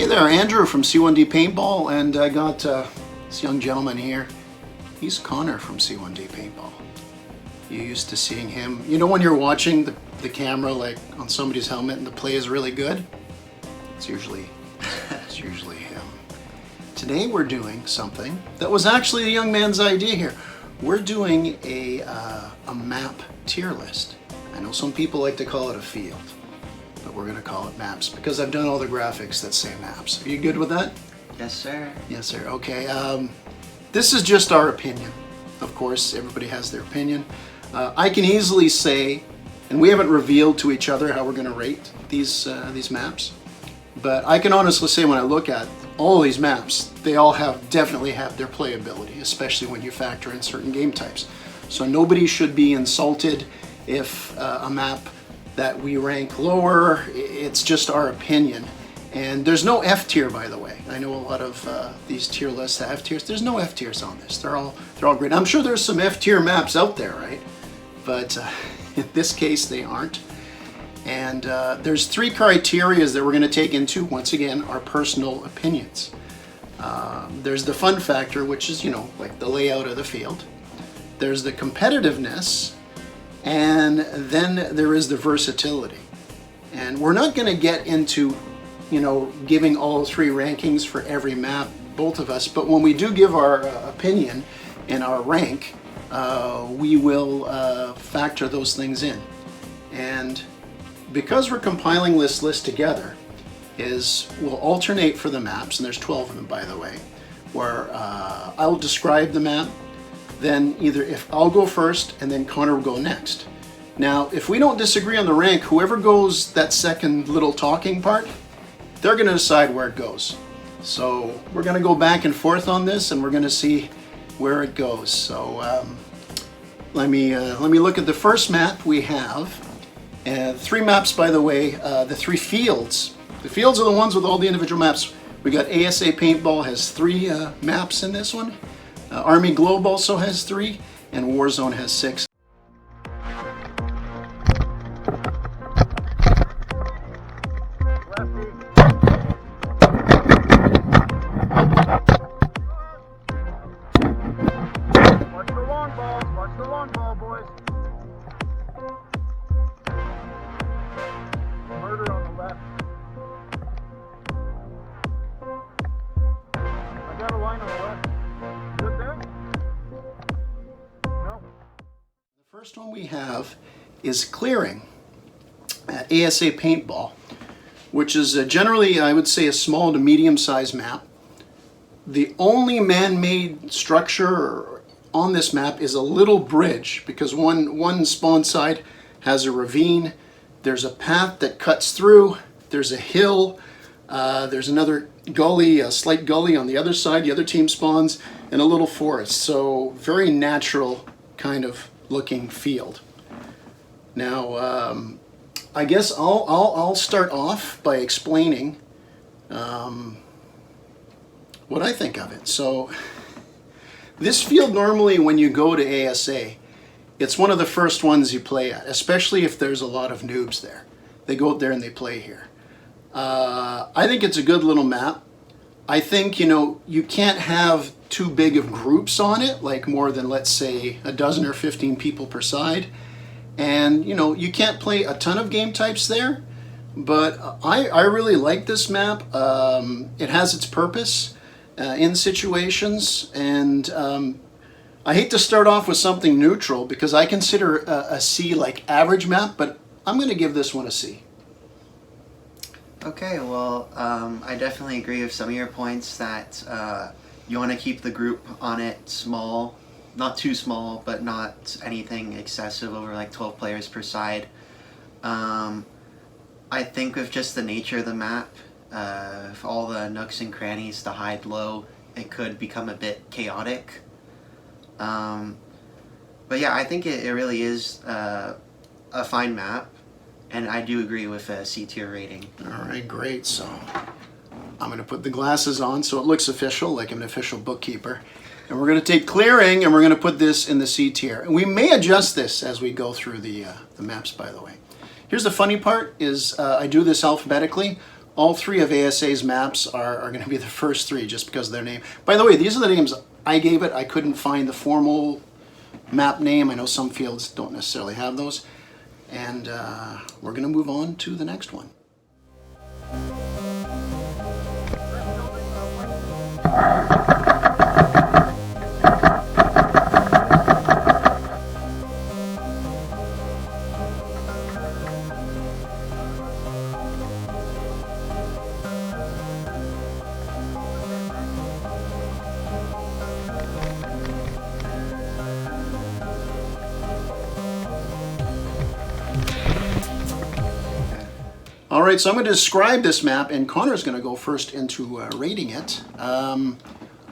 there, Andrew from C1D Paintball, and I got this young gentleman here. He's Connor from C1D Paintball. You're used to seeing him. You know when you're watching the camera like on somebody's helmet and the play is really good? It's usually him. Today we're doing something that was actually the young man's idea here. We're doing a map tier list. I know some people like to call it a field, but we're gonna call it maps because I've done all the graphics that say maps. Are you good with that? Yes, sir. Yes, sir. Okay. This is just our opinion. Of course, everybody has their opinion. I can easily say, and we haven't revealed to each other how we're gonna rate these maps, but I can honestly say when I look at all these maps, they all definitely have their playability, especially when you factor in certain game types. So nobody should be insulted if a map that we rank lower, it's just our opinion. And there's no F tier, by the way. I know a lot of these tier lists have F tiers. There's no F tiers on this. They're all great. I'm sure there's some F tier maps out there, right? But in this case, they aren't. And there's three criteria that we're going to take into, once again, our personal opinions. There's the fun factor, which is, like the layout of the field. There's the competitiveness, and then there is the versatility. And we're not going to get into, giving all three rankings for every map, both of us, but when we do give our opinion and our rank, we will factor those things in. And because we're compiling this list together, we'll alternate for the maps, and there's 12 of them, by the way, where I'll describe the map, then if I'll go first and then Connor will go next. Now, if we don't disagree on the rank, whoever goes that second little talking part, they're going to decide where it goes. So we're going to go back and forth on this, and we're going to see where it goes. So let me look at the first map we have. Three maps, by the way, the three fields. The fields are the ones with all the individual maps. We got ASA Paintball has 3 maps in this one. Army Globe also has 3, and Warzone has 6. Watch the long ball, boys. Murder on the left. I got a line on the left. Good there? No. The first one we have is Clearing at ASA Paintball, which is generally, I would say, a small to medium-sized map. The only man-made structure on this map is a little bridge, because one spawn side has a ravine, there's a path that cuts through, there's a hill, there's another gully, a slight gully on the other side, the other team spawns, and a little forest. So very natural kind of looking field. Now I guess I'll start off by explaining what I think of it. So this field, normally when you go to ASA, it's one of the first ones you play at, especially if there's a lot of noobs there. They go out there and they play here. I think it's a good little map. I think, you can't have too big of groups on it, like more than, let's say, a dozen or 15 people per side. And, you can't play a ton of game types there, but I really like this map. It has its purpose in situations, and I hate to start off with something neutral because I consider a C like average map, but I'm going to give this one a C. Okay, well, I definitely agree with some of your points that you want to keep the group on it small, not too small, but not anything excessive over like 12 players per side. I think with just the nature of the map, if all the nooks and crannies to hide low, it could become a bit chaotic. But yeah, I think it really is a fine map, and I do agree with a C tier rating. All right, great. So I'm going to put the glasses on so it looks official, like I'm an official bookkeeper. And we're going to take Clearing and we're going to put this in the C tier. And we may adjust this as we go through the maps, by the way. Here's the funny part is I do this alphabetically. all three of ASA's maps are going to be the first three just because of their name. By the way, these are the names I gave it. I couldn't find the formal map name. I know some fields don't necessarily have those. And we're going to move on to the next one. All right, so I'm going to describe this map, and Connor's going to go first into rating it.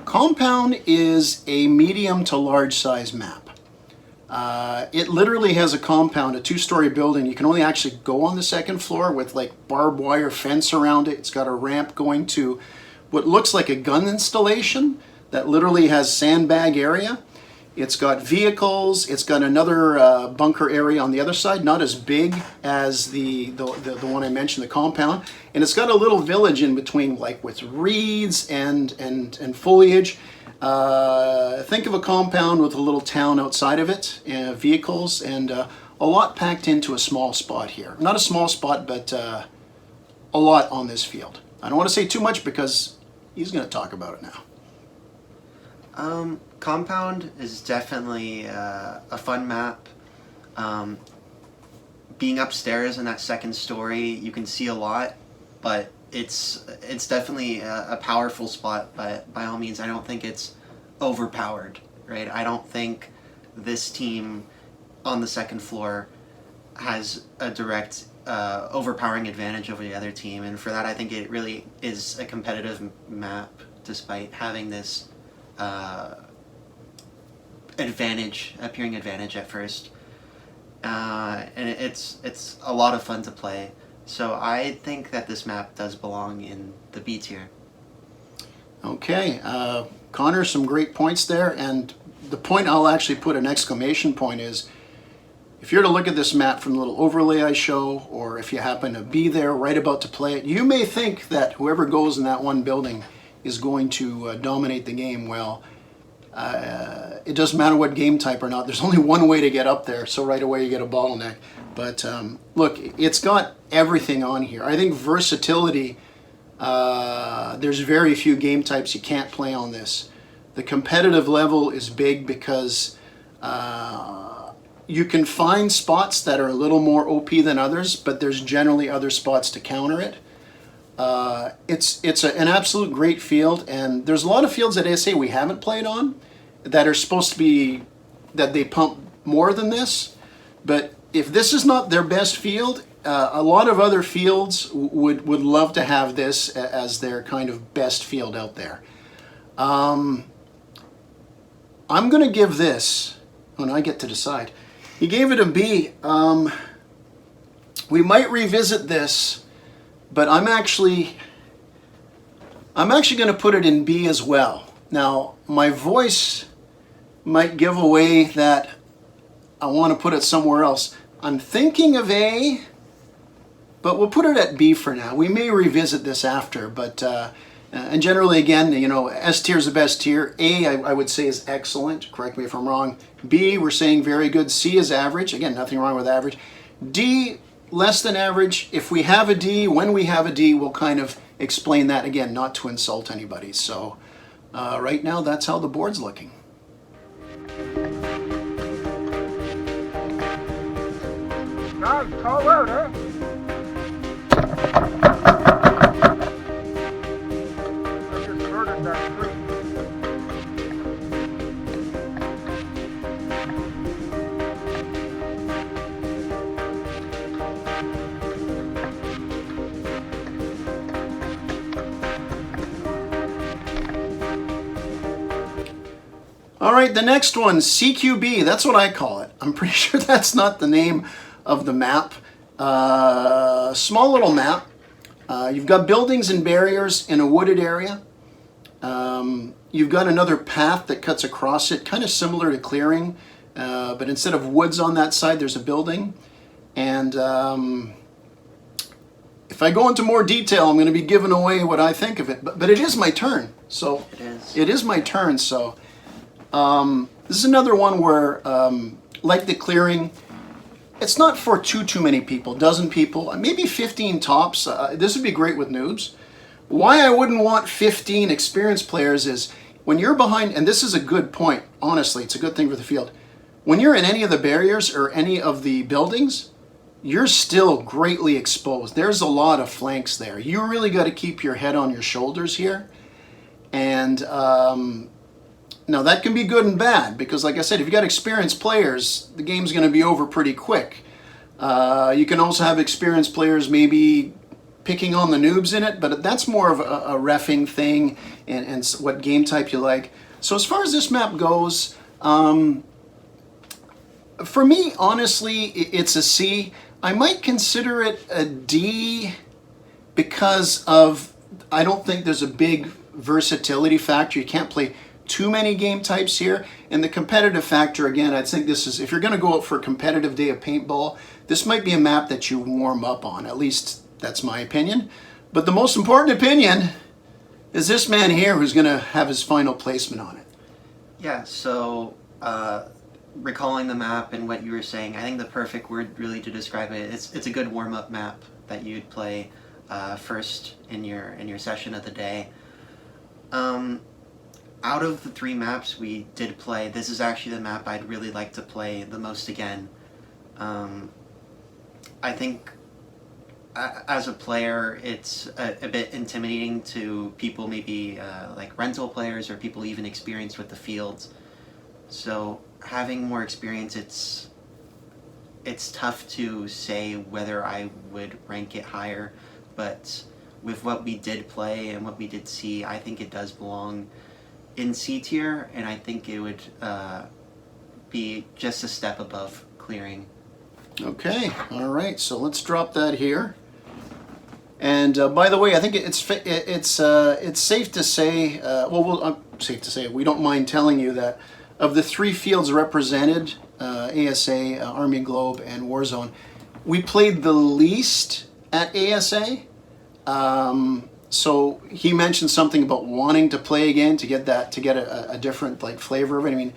Compound is a medium to large size map. It literally has a compound, a two-story building. You can only actually go on the second floor with like barbed wire fence around it. It's got a ramp going to what looks like a gun installation that literally has sandbag area. It's got vehicles. It's got another bunker area on the other side, not as big as the one I mentioned, the compound. And it's got a little village in between, like with reeds and foliage. Think of a compound with a little town outside of it, vehicles, and a lot packed into a small spot here. Not a small spot, but a lot on this field. I don't want to say too much because he's going to talk about it now. Compound is definitely a fun map. Being upstairs in that second story, you can see a lot, but it's definitely a powerful spot. But by all means, I don't think it's overpowered, right? I don't think this team on the second floor has a direct overpowering advantage over the other team, and for that, I think it really is a competitive map, despite having this appearing advantage at first, and it's a lot of fun to play. So I think that this map does belong in the B tier. Okay, Connor, some great points there, and the point I'll actually put an exclamation point is, if you're to look at this map from the little overlay I show, or if you happen to be there right about to play it, you may think that whoever goes in that one building is going to dominate the game. Well, it doesn't matter what game type or not. There's only one way to get up there, so right away you get a bottleneck. But look, it's got everything on here. I think versatility, there's very few game types you can't play on this. The competitive level is big because you can find spots that are a little more OP than others, but there's generally other spots to counter it. It's an absolute great field, and there's a lot of fields at ASA we haven't played on that are supposed to be, that they pump more than this. But if this is not their best field, a lot of other fields would love to have this as their kind of best field out there. I'm going to give this, oh no, I get to decide. He gave it a B. We might revisit this, but I'm actually going to put it in B as well. Now, my voice might give away that I want to put it somewhere else. I'm thinking of A, but we'll put it at B for now. We may revisit this after, but and generally, again, you know, S tier is the best tier. A, I would say, is excellent. Correct me if I'm wrong. B, we're saying very good. C is average. Again, nothing wrong with average. D, less than average. If we have a D, when we have a D, we'll kind of explain that again, not to insult anybody. So right now, that's how the board's looking. Guys, call out, huh? I just murdered that tree. All right, the next one, CQB. That's what I call it. I'm pretty sure that's not the name of the map. Small little map. You've got buildings and barriers in a wooded area. You've got another path that cuts across it, kind of similar to clearing, but instead of woods on that side, there's a building. And if I go into more detail, I'm going to be giving away what I think of it. But it is my turn, so it is my turn. So this is another one where, like the clearing, it's not for too many people, dozen people, maybe 15 tops. This would be great with noobs. Why I wouldn't want 15 experienced players is when you're behind, and this is a good point, honestly, it's a good thing for the field. When you're in any of the barriers or any of the buildings, you're still greatly exposed. There's a lot of flanks there. You really got to keep your head on your shoulders here. And now that can be good and bad because, like I said, if you got experienced players, the game's going to be over pretty quick. You can also have experienced players maybe picking on the noobs in it, but that's more of a reffing thing and what game type you like. So as far as this map goes, for me, honestly, it's a C. I might consider it a D because of, I don't think there's a big versatility factor. You can't play too many game types here. And the competitive factor, again, I think this is, if you're going to go out for a competitive day of paintball, this might be a map that you warm up on. At least that's my opinion. But the most important opinion is this man here who's going to have his final placement on it. Yeah, so recalling the map and what you were saying, I think the perfect word really to describe it, it's a good warm-up map that you'd play first in your session of the day. Out of the 3 maps we did play, this is actually the map I'd really like to play the most again. I think as a player, it's a bit intimidating to people maybe like rental players or people even experienced with the fields. So having more experience, it's tough to say whether I would rank it higher, but with what we did play and what we did see, I think it does belong in C tier, and I think it would be just a step above clearing. Okay, all right, so let's drop that here. And by the way, I think it's safe to say, safe to say, we don't mind telling you that of the 3 fields represented, ASA, Army Globe, and Warzone, we played the least at ASA. So he mentioned something about wanting to play again to get a different like flavor of it. I mean,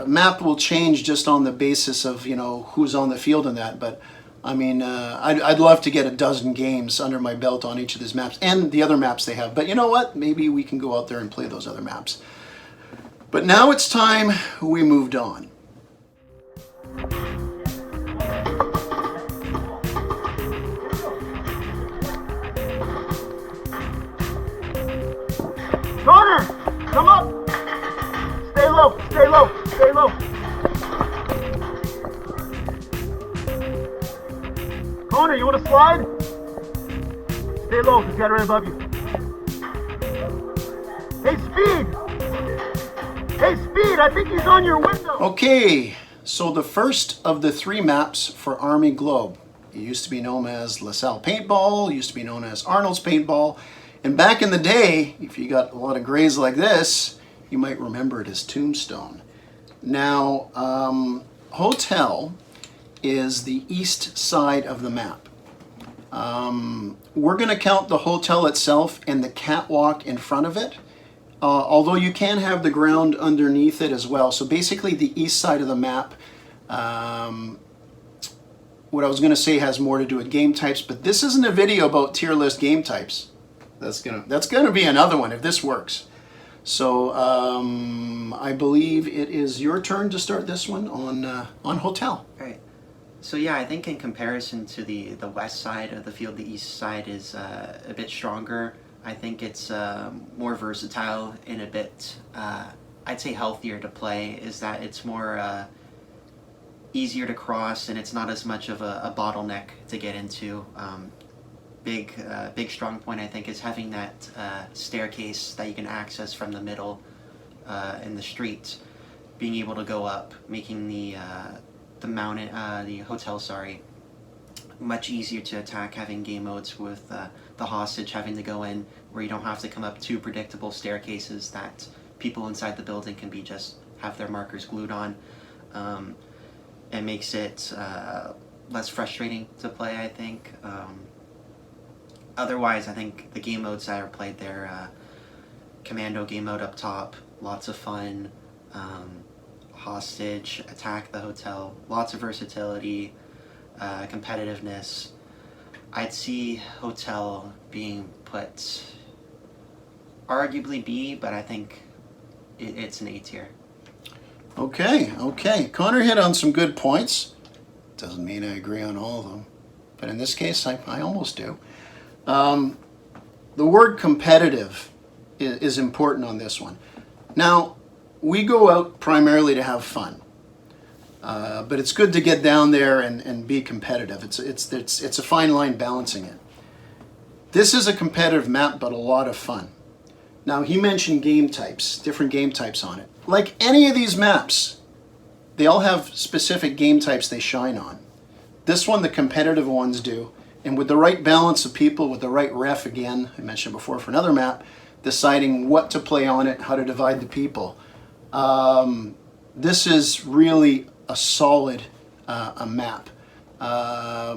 map will change just on the basis of who's on the field and that. But I mean, I'd love to get a dozen games under my belt on each of these maps and the other maps they have. But you know what? Maybe we can go out there and play those other maps. But now it's time we moved on. Connor, come up. Stay low, stay low, stay low. Connor, you want to slide? Stay low, this guy right above you. Hey, Speed! Hey, Speed, I think he's on your window. Okay, so the first of the 3 maps for Army Globe. It used to be known as LaSalle Paintball, it used to be known as Arnold's Paintball. And back in the day, if you got a lot of grays like this, you might remember it as Tombstone. Now, Hotel is the east side of the map. We're going to count the hotel itself and the catwalk in front of it, although you can have the ground underneath it as well. So basically the east side of the map, what I was going to say has more to do with game types, but this isn't a video about tier list game types. That's gonna be another one if this works. So I believe it is your turn to start this one on Hotel. All right. So yeah, I think in comparison to the west side of the field, the east side is a bit stronger. I think it's more versatile and a bit, I'd say healthier to play, is that it's more easier to cross and it's not as much of a bottleneck to get into. Big strong point I think is having that staircase that you can access from the middle in the street, being able to go up, making the mountain, the hotel, sorry, much easier to attack, having game modes with the hostage having to go in where you don't have to come up 2 predictable staircases that people inside the building can be just have their markers glued on. It makes it less frustrating to play, I think. otherwise, I think the game modes that are played there, Commando game mode up top, lots of fun. Hostage, attack the hotel, lots of versatility, competitiveness. I'd see Hotel being put arguably B, but I think it's an A tier. Okay, okay. Connor hit on some good points. Doesn't mean I agree on all of them, but in this case, I almost do. The word competitive is important on this one. Now, we go out primarily to have fun, but it's good to get down there and be competitive. It's a fine line balancing it. This is a competitive map, but a lot of fun. Now, he mentioned game types, different game types on it. Like any of these maps, they all have specific game types they shine on. This one, the competitive ones do, and with the right balance of people, with the right ref, again, I mentioned before for another map, deciding what to play on it, how to divide the people. This is really a solid a map. I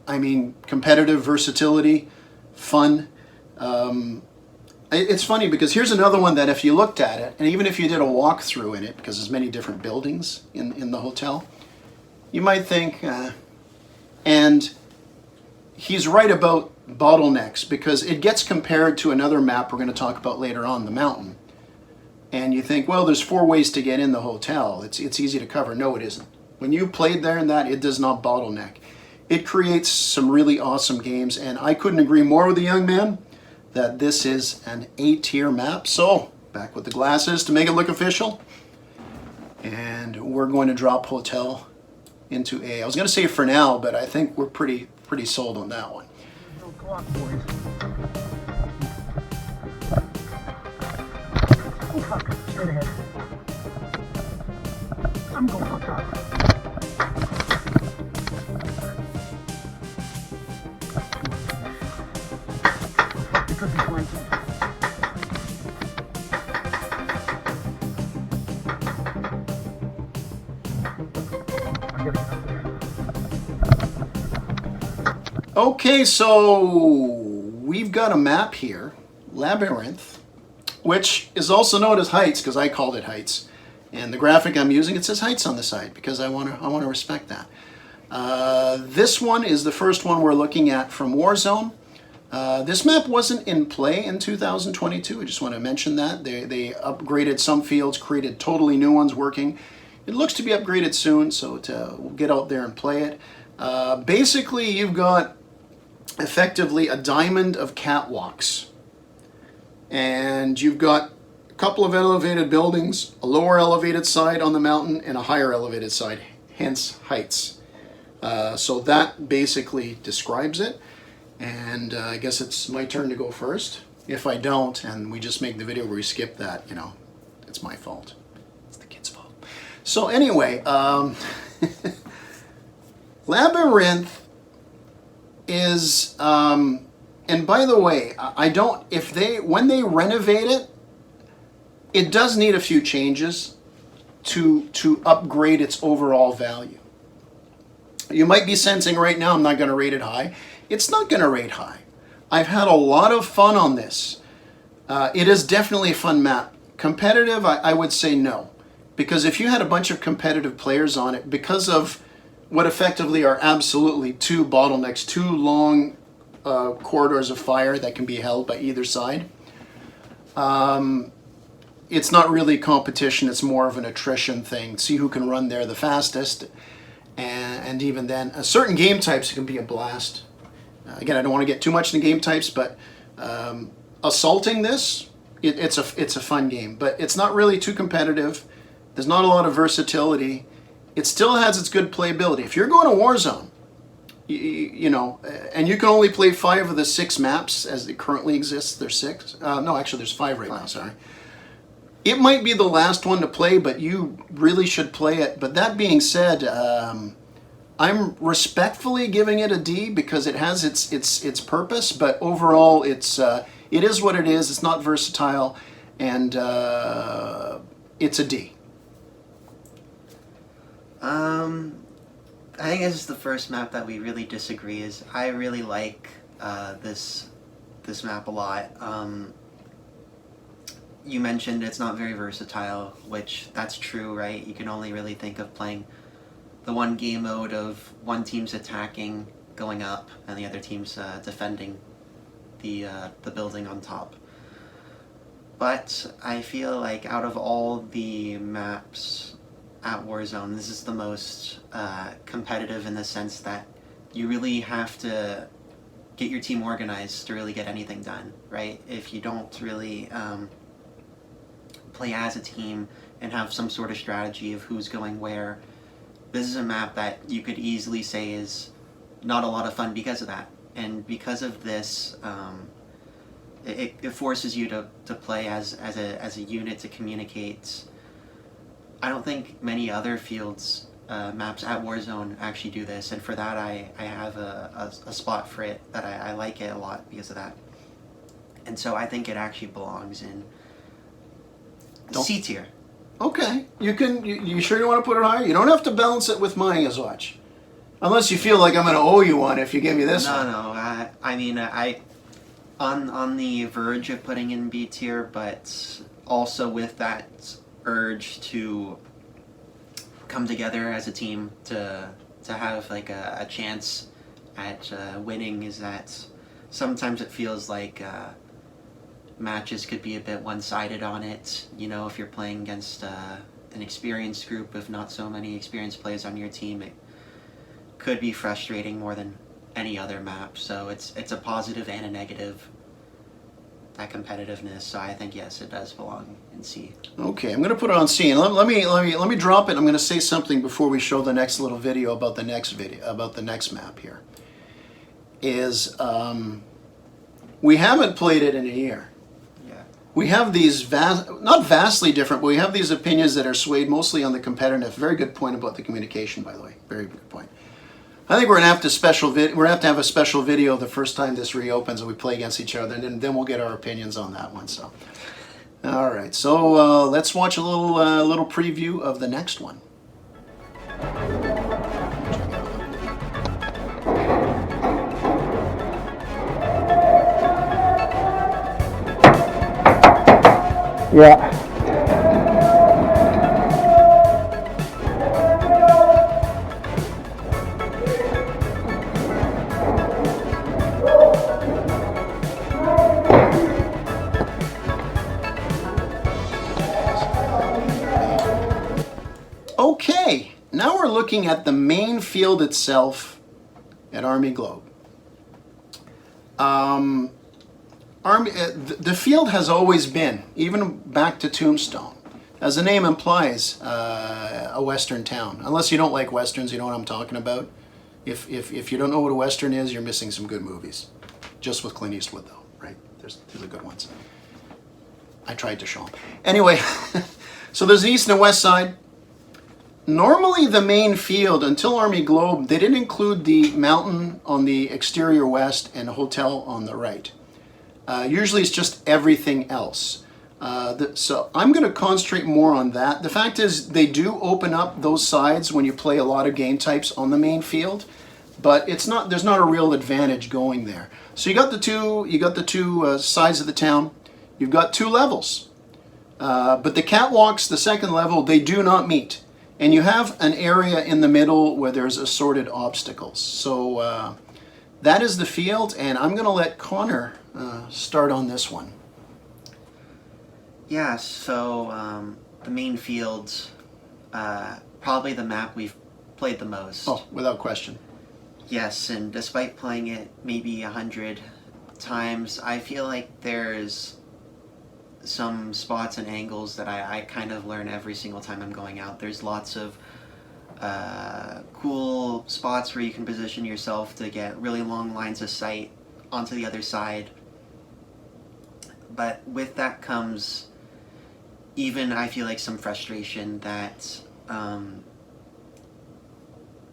mean, competitive versatility, fun. It's funny because here's another one that if you looked at it, and even if you did a walkthrough in it, because there's many different buildings in the hotel, you might think, and he's right about bottlenecks, because it gets compared to another map we're going to talk about later on, the Mountain. And you think, well, there's 4 ways to get in the hotel. It's easy to cover. No, it isn't. When you played there in that, it does not bottleneck. It creates some really awesome games, and I couldn't agree more with the young man that this is an A-tier map. So, back with the glasses to make it look official. And we're going to drop Hotel into A. I was going to say for now, but I think we're pretty sold on that one. No clock, boys. Oh, fuck. Straight ahead. I'm going on top. Could be flanking. I'm getting up there. Okay, so we've got a map here, Labyrinth, which is also known as Heights, because I called it Heights. And the graphic I'm using, it says Heights on the side, because I want to respect that. This one is the first one we're looking at from Warzone. This map wasn't in play in 2022. I just want to mention that. They upgraded some fields, created totally new ones working. It looks to be upgraded soon, so we'll get out there and play it. Basically, you've got effectively a diamond of catwalks. And you've got a couple of elevated buildings, a lower elevated side on the mountain, and a higher elevated side, hence Heights. So that basically describes it. And I guess it's my turn to go first. If I don't, and we just make the video where we skip that, you know, it's my fault. It's the kid's fault. So anyway, Labyrinth is, and by the way, when they renovate it, it does need a few changes to upgrade its overall value. You might be sensing right now I'm not going to rate it high. It's not going to rate high. I've had a lot of fun on this. It is definitely a fun map. Competitive, I would say no. Because if you had a bunch of competitive players on it, because of what effectively are absolutely 2 bottlenecks, 2 long corridors of fire that can be held by either side, it's not really competition, it's more of an attrition thing. See who can run there the fastest. And even then, certain game types can be a blast. Again, I don't want to get too much into game types, but assaulting this, it's a fun game. But it's not really too competitive. There's not a lot of versatility. It still has its good playability. If you're going to Warzone, you know, and you can only play 5 of the 6 maps as it currently exists. There's 6. No, actually, there's 5 right now. Sorry. It might be the last one to play, but you really should play it. But that being said, I'm respectfully giving it a D because it has its purpose, but overall it is what it is. It's not versatile, and it's a D. I think this is the first map that we really disagree. Is I really like this map a lot. You mentioned it's not very versatile, which that's true, right? You can only really think of playing the one game mode of one team's attacking, going up, and the other team's defending the building on top. But I feel like out of all the maps at Warzone, this is the most competitive in the sense that you really have to get your team organized to really get anything done, right? If you don't really play as a team and have some sort of strategy of who's going where, this is a map that you could easily say is not a lot of fun because of that. And because of this, it forces you to play as a unit, to communicate. I don't think many other fields maps at Warzone actually do this, and for that I have a spot for it, that I like it a lot because of that. And so I think it actually belongs in C tier. Okay, you sure you want to put it higher? You don't have to balance it with mine, Azwatch. Unless you feel like I'm going to owe you one if you give me this one. No, I mean, on the verge of putting in B tier, but also with that urge to come together as a team to have like a chance at winning, is that sometimes it feels like matches could be a bit one-sided on it. You know, if you're playing against an experienced group of not so many experienced players on your team, it could be frustrating more than any other map. So it's a positive and a negative, that competitiveness. So I think yes, it does belong in C. Okay, I'm going to put it on C, and let me drop it. I'm going to say something before we show the next little video about the next map here. Is we haven't played it in a year. We have these not vastly different, but we have these opinions that are swayed mostly on the competitiveness. Very good point about the communication, by the way. Very good point. I think we're gonna have to have a special video the first time this reopens and we play against each other, and then we'll get our opinions on that one. So, all right. So let's watch a little preview of the next one. Yeah. Okay, now we're looking at the main field itself at Army Globe. The field has always been, even back to Tombstone, as the name implies, a Western town. Unless you don't like Westerns, you know what I'm talking about. If you don't know what a Western is, you're missing some good movies. Just with Clint Eastwood, though, right? There's the good ones. I tried to show them. Anyway, so there's the east and west side. Normally the main field, until Army Globe, they didn't include the mountain on the exterior west and a hotel on the right. Usually it's just everything else. So I'm going to concentrate more on that. The fact is they do open up those sides when you play a lot of game types on the main field, but there's not a real advantage going there. So you got the two sides of the town. You've got two levels, but the catwalks, the second level, they do not meet. And you have an area in the middle where there's assorted obstacles. So that is the field, and I'm going to let Connor start on this one. Yeah, so the main field, probably the map we've played the most. Oh, without question. Yes, and despite playing it maybe 100 times, I feel like there's some spots and angles that I kind of learn every single time I'm going out. There's lots of cool spots where you can position yourself to get really long lines of sight onto the other side. But with that comes even, I feel like, some frustration that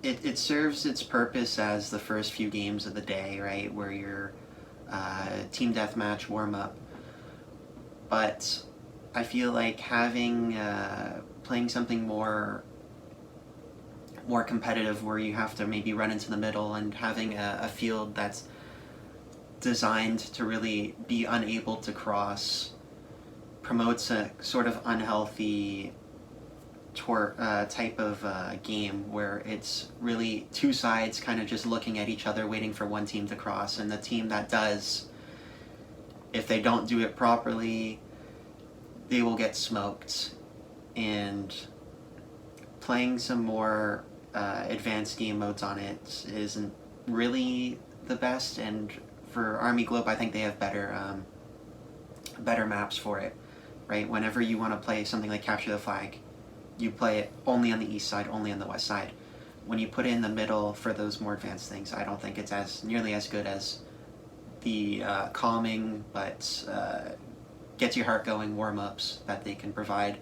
it serves its purpose as the first few games of the day, right, where you're team deathmatch warm-up. But I feel like having playing something more more competitive, where you have to maybe run into the middle, and having a field that's designed to really be unable to cross promotes a sort of unhealthy type of game, where it's really two sides kind of just looking at each other, waiting for one team to cross, and the team that does, if they don't do it properly, they will get smoked. And playing some more advanced game modes on it isn't really the best, and for Army Globe, I think they have better maps for it, right? Whenever you want to play something like Capture the Flag, you play it only on the east side, only on the west side. When you put it in the middle for those more advanced things, I don't think it's nearly as good as the calming but gets your heart going warm-ups that they can provide.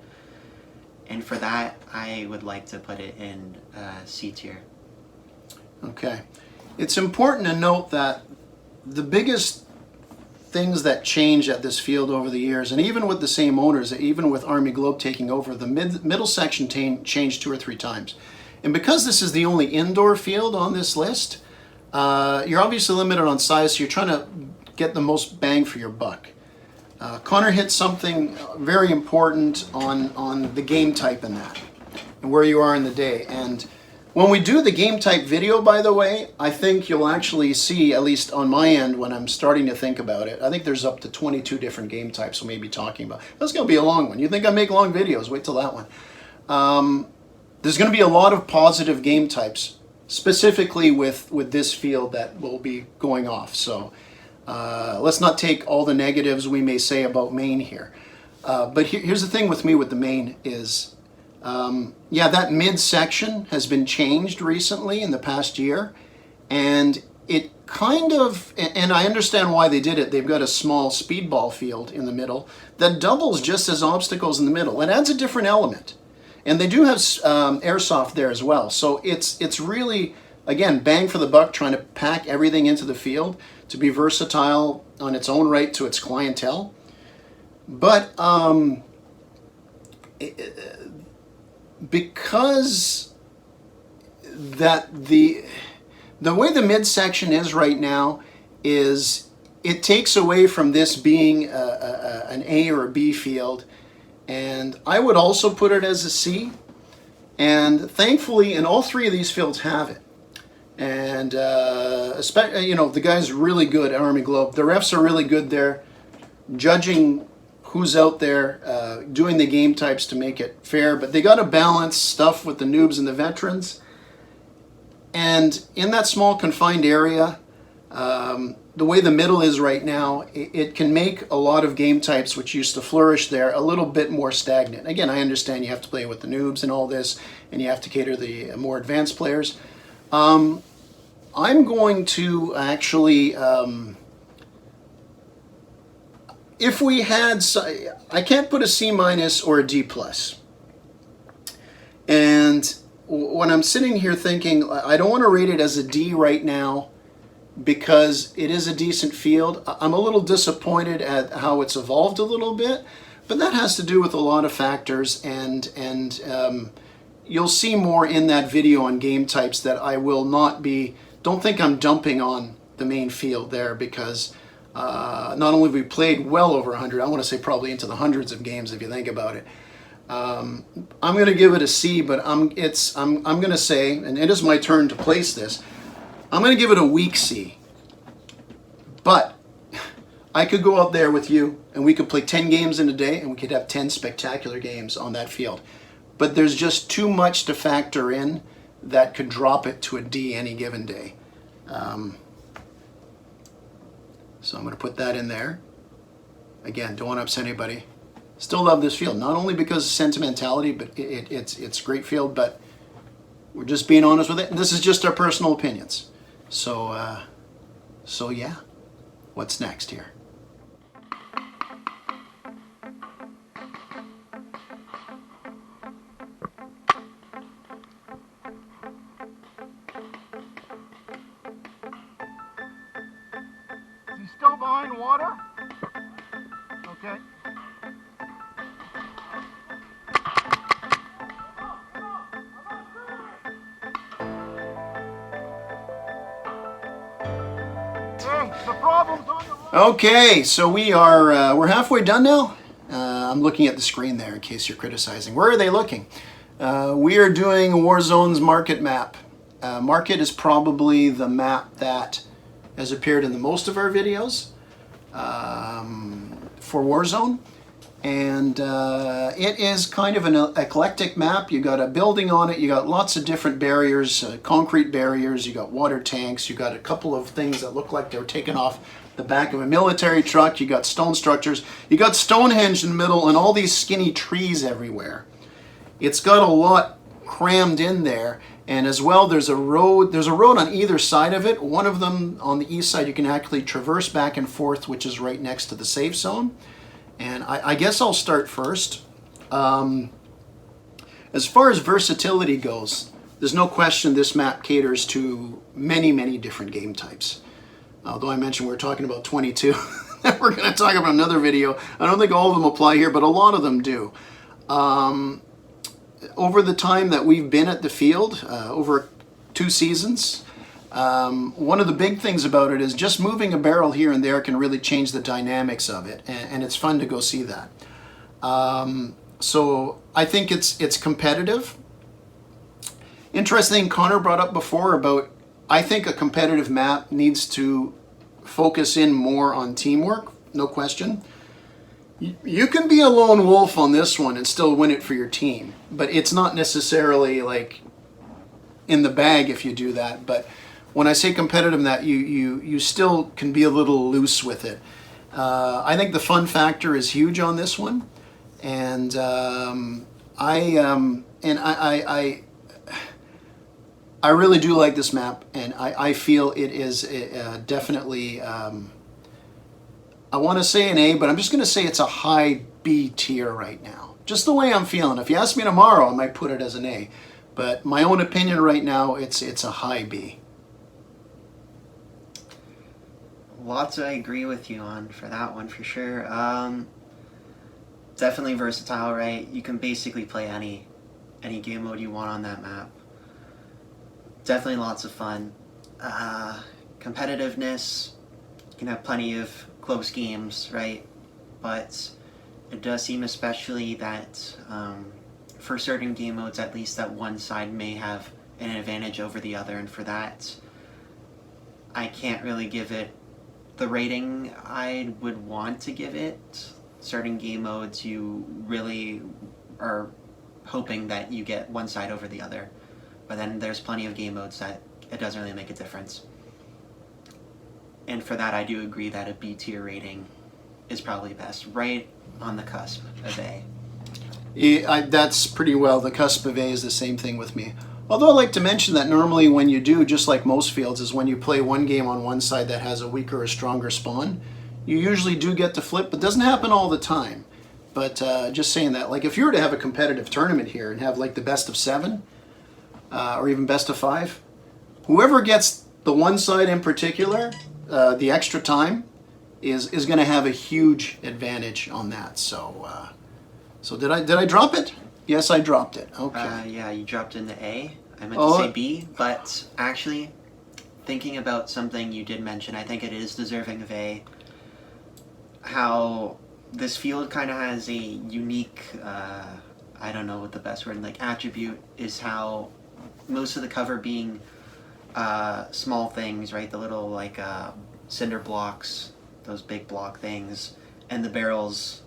And for that, I would like to put it in C tier. Okay. It's important to note that the biggest things that change at this field over the years, and even with the same owners, even with Army Globe taking over, the middle section changed 2 or 3 times. And because this is the only indoor field on this list, you're obviously limited on size, so you're trying to get the most bang for your buck. Connor hit something very important on the game type in that, and where you are in the day. And when we do the game type video, by the way, I think you'll actually see, at least on my end, when I'm starting to think about it, I think there's up to 22 different game types we'll maybe talking about. That's going to be a long one. You think I make long videos? Wait till that one. There's going to be a lot of positive game types, specifically with this field that will be going off. So let's not take all the negatives we may say about Maine here. But here's the thing with me with the Maine is, yeah, that mid-section has been changed recently in the past year, and it kind of, and I understand why they did it. They've got a small speedball field in the middle that doubles just as obstacles in the middle. It adds a different element, and they do have airsoft there as well. So it's really, again, bang for the buck, trying to pack everything into the field to be versatile on its own right to its clientele. But because that the way the midsection is right now is it takes away from this being an A or a B field, and I would also put it as a C. And thankfully, in all 3 of these fields have it. And especially, you know, the guy's really good at Army Globe. The refs are really good there, judging who's out there, doing the game types to make it fair. But they got to balance stuff with the noobs and the veterans. And in that small confined area, the way the middle is right now, it can make a lot of game types which used to flourish there a little bit more stagnant. Again, I understand you have to play with the noobs and all this, and you have to cater the more advanced players. I'm going to actually, if we had, I can't put a C- or a D+. And when I'm sitting here thinking, I don't want to rate it as a D right now because it is a decent field. I'm a little disappointed at how it's evolved a little bit, but that has to do with a lot of factors, and you'll see more in that video on game types that I will not be, don't think I'm dumping on the main field there, because not only have we played well over 100, I want to say probably into the hundreds of games if you think about it. I'm going to give it a C, but I'm going to say, and it is my turn to place this, I'm going to give it a weak C. But I could go out there with you and we could play 10 games in a day and we could have 10 spectacular games on that field. But there's just too much to factor in that could drop it to a D any given day. So I'm going to put that in there. Again, don't want to upset anybody. Still love this field, not only because of sentimentality, but it's a great field, but we're just being honest with it. And this is just our personal opinions. So, so yeah, what's next here? Is he still behind water? Okay. The problem's on the right. Okay, so we're halfway done now. I'm looking at the screen there in case you're criticizing. Where are they looking? We are doing Warzone's market map. Market is probably the map that has appeared in the most of our videos for Warzone. And it is kind of an eclectic map. You got a building on it, you got lots of different barriers, concrete barriers, you got water tanks, you got a couple of things that look like they were taken off the back of a military truck, you got stone structures, you got Stonehenge in the middle, and all these skinny trees everywhere. It's got a lot crammed in there, and as well there's a road on either side of it. One of them on the east side you can actually traverse back and forth, which is right next to the safe zone. And I guess I'll start first. As far as versatility goes, there's no question this map caters to many, many different game types. Although I mentioned we're talking about 22 that we're going to talk about another video. I don't think all of them apply here, but a lot of them do. Over the time that we've been at the field, over 2 seasons, one of the big things about it is just moving a barrel here and there can really change the dynamics of it, and it's fun to go see that. So I think it's competitive. Interesting, Connor brought up before about, I think a competitive map needs to focus in more on teamwork, no question. You can be a lone wolf on this one and still win it for your team, but it's not necessarily like in the bag if you do that. But when I say competitive, that you still can be a little loose with it. I think the fun factor is huge on this one, and I really do like this map, and I feel it is definitely. I want to say an A, but I'm just going to say it's a high B tier right now. Just the way I'm feeling. If you ask me tomorrow, I might put it as an A, but my own opinion right now, it's a high B. Lots I agree with you on for that one, for sure. Definitely versatile, right? You can basically play any game mode you want on that map. Definitely lots of fun. Competitiveness, you can have plenty of close games, right? But it does seem especially that for certain game modes at least, that one side may have an advantage over the other, and for that I can't really give it the rating I would want to give it. Certain game modes you really are hoping that you get one side over the other, but then there's plenty of game modes that it doesn't really make a difference. And for that I do agree that a B tier rating is probably best, right on the cusp of A. Yeah, that's pretty well, the cusp of A is the same thing with me. Although I like to mention that normally when you do, just like most fields, is when you play one game on one side that has a weaker or stronger spawn, you usually do get to flip, but it doesn't happen all the time. But just saying that, like if you were to have a competitive tournament here and have like the best of 7, or even best of 5, whoever gets the one side in particular, the extra time, is going to have a huge advantage on that. So, so did I drop it? Yes, I dropped it. Okay. Yeah, you dropped in the A. I meant to say B, but actually, thinking about something you did mention, I think it is deserving of A. How this field kind of has a unique, I don't know what the best word, like attribute, is how most of the cover being small things, right? The little like cinder blocks, those big block things, and the barrel's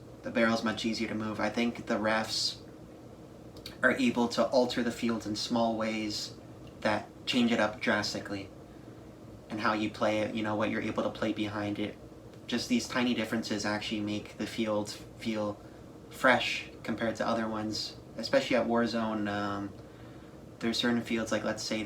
much easier to move. I think the refs are able to alter the fields in small ways that change it up drastically, and how you play it, you know, what you're able to play behind it. Just these tiny differences actually make the field feel fresh compared to other ones, especially at Warzone. There's certain fields, like let's say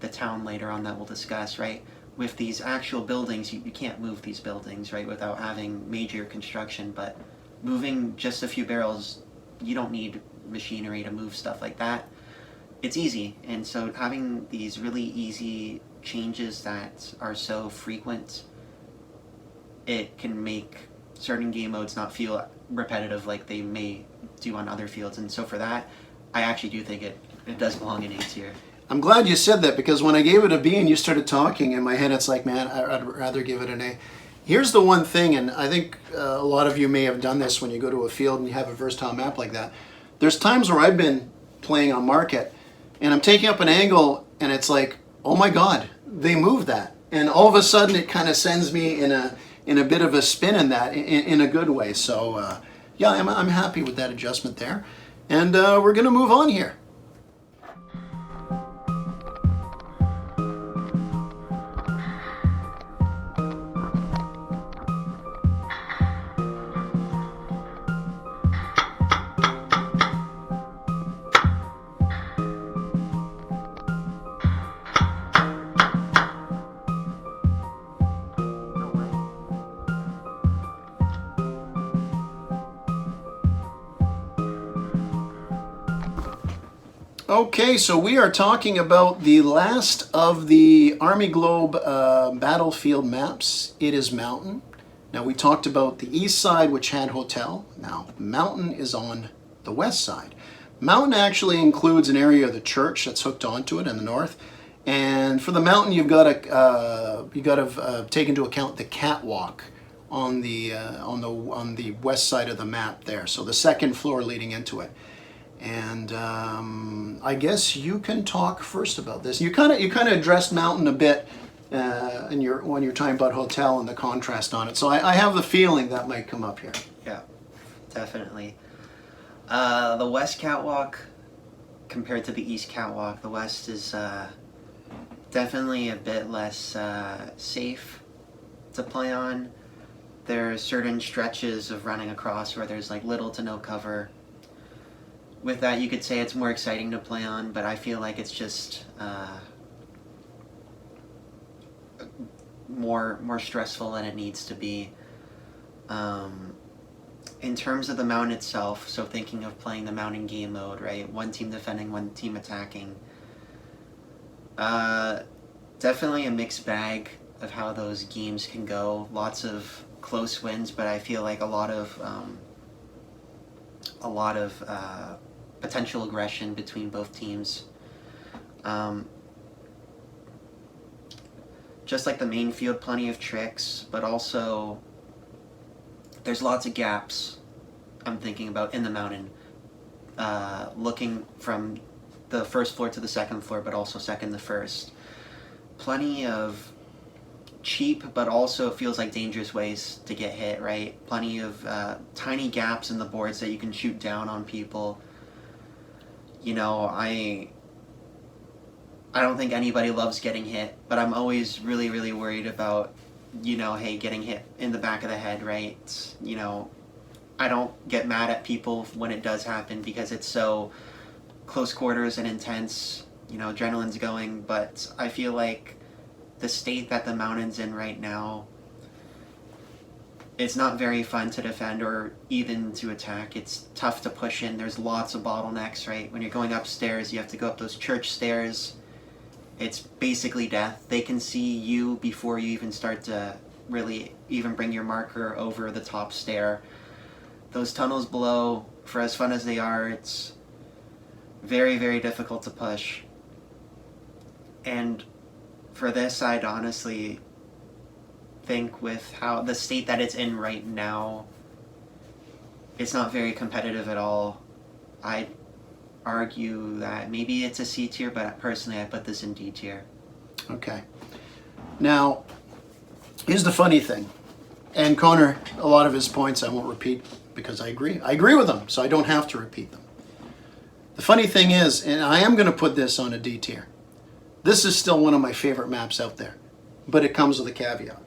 the town later on that we'll discuss, right? With these actual buildings, you can't move these buildings, right, without having major construction, but moving just a few barrels, you don't need machinery to move stuff like that. It's easy, and so having these really easy changes that are so frequent, it can make certain game modes not feel repetitive like they may do on other fields. And so for that, I actually do think it does belong in A tier. I'm glad you said that, because when I gave it a B and you started talking, in my head it's like, man, I'd rather give it an A. Here's the one thing, and I think a lot of you may have done this when you go to a field and you have a versatile map like that. There's times where I've been playing on market and I'm taking up an angle and it's like, oh my God, they moved that. And all of a sudden it kind of sends me in a bit of a spin in that, in a good way. So yeah, I'm happy with that adjustment there. And we're gonna move on here. Okay, so we are talking about the last of the Army Globe battlefield maps. It is Mountain. Now we talked about the east side, which had Hotel. Now Mountain is on the west side. Mountain actually includes an area of the church that's hooked onto it in the north. And for the Mountain, you've got to take into account the catwalk on the west side of the map there. So the second floor leading into it. And I guess you can talk first about this. You kind of addressed Mountain a bit when you're talking about Hotel and the contrast on it. So I have the feeling that might come up here. Yeah, definitely. The west catwalk compared to the east catwalk, the west is definitely a bit less safe to play on. There are certain stretches of running across where there's like little to no cover. With that, you could say it's more exciting to play on, but I feel like it's just more stressful than it needs to be. In terms of the Mountain itself, so thinking of playing the Mountain game mode, right? One team defending, one team attacking. Definitely a mixed bag of how those games can go. Lots of close wins, but I feel like a lot of potential aggression between both teams. Just like the main field, plenty of tricks, but also there's lots of gaps I'm thinking about in the Mountain. Looking from the first floor to the second floor, but also second to first. Plenty of cheap, but also feels like dangerous ways to get hit, right? Plenty of tiny gaps in the boards that you can shoot down on people. You know, I don't think anybody loves getting hit, but I'm always really, really worried about, you know, hey, getting hit in the back of the head, right? You know, I don't get mad at people when it does happen because it's so close quarters and intense, you know, adrenaline's going, but I feel like the state that the Mountain's in right now, it's not very fun to defend or even to attack. It's tough to push in. There's lots of bottlenecks, right? When you're going upstairs, you have to go up those church stairs. It's basically death. They can see you before you even start to really even bring your marker over the top stair. Those tunnels below, for as fun as they are, it's very, very difficult to push. And for this, I'd honestly think with how the state that it's in right now, it's not very competitive at all. I'd argue that maybe it's a C tier, but personally I put this in D tier. Okay. Now, here's the funny thing. And Connor, a lot of his points I won't repeat because I agree. I agree with them, so I don't have to repeat them. The funny thing is, and I am going to put this on a D tier, this is still one of my favorite maps out there, but it comes with a caveat.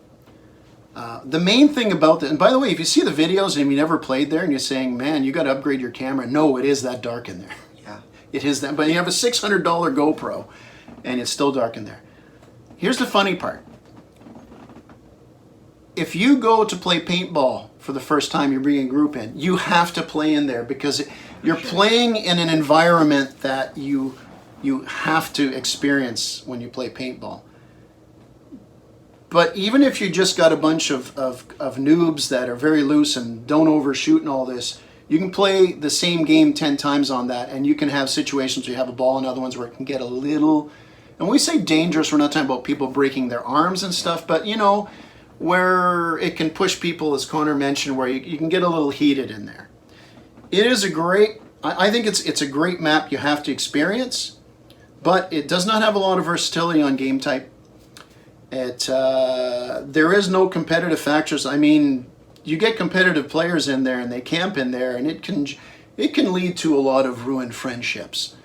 The main thing about this, and by the way, if you see the videos and you never played there and you're saying, man, you got to upgrade your camera, no, it is that dark in there. Yeah. It is that, but you have a $600 GoPro and it's still dark in there. Here's the funny part. If you go to play paintball for the first time, you're bringing a group in, you have to play in there because you're playing in an environment that you have to experience when you play paintball. But even if you just got a bunch of noobs that are very loose and don't overshoot and all this, You can play the same game 10 times on that, and you can have situations where you have a ball and other ones where it can get a little, and when we say dangerous, we're not talking about people breaking their arms and stuff, but you know, where it can push people, as Connor mentioned, where you can get a little heated in there. It is a great, I think it's a great map you have to experience, but it does not have a lot of versatility on game type. There is no competitive factors. I mean, you get competitive players in there and they camp in there, and it can lead to a lot of ruined friendships.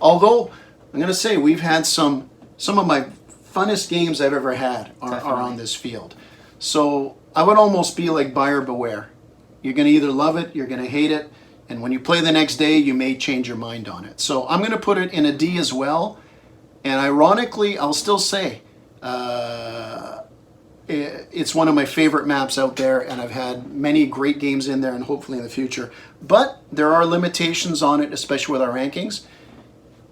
Although I'm going to say we've had some of my funnest games I've ever had are on this field. So I would almost be like buyer beware. You're going to either love it, you're going to hate it, and when you play the next day, you may change your mind on it. So I'm going to put it in a D as well. And ironically, I'll still say it's one of my favorite maps out there, and I've had many great games in there and hopefully in the future. But there are limitations on it, especially with our rankings.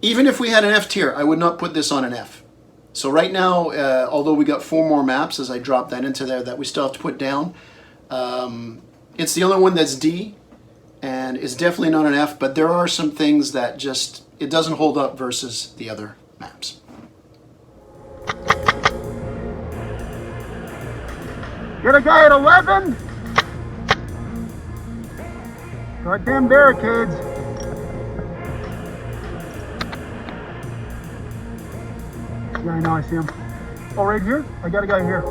Even if we had an F tier, I would not put this on an F. So right now, although we got 4 more maps, as I drop that into there, that we still have to put down, it's the only one that's D, and it's definitely not an F, but there are some things that just, it doesn't hold up versus the other maps. Get a guy at 11. Goddamn barricades. Yeah, I know, I see him. Oh, right here? I got a guy here.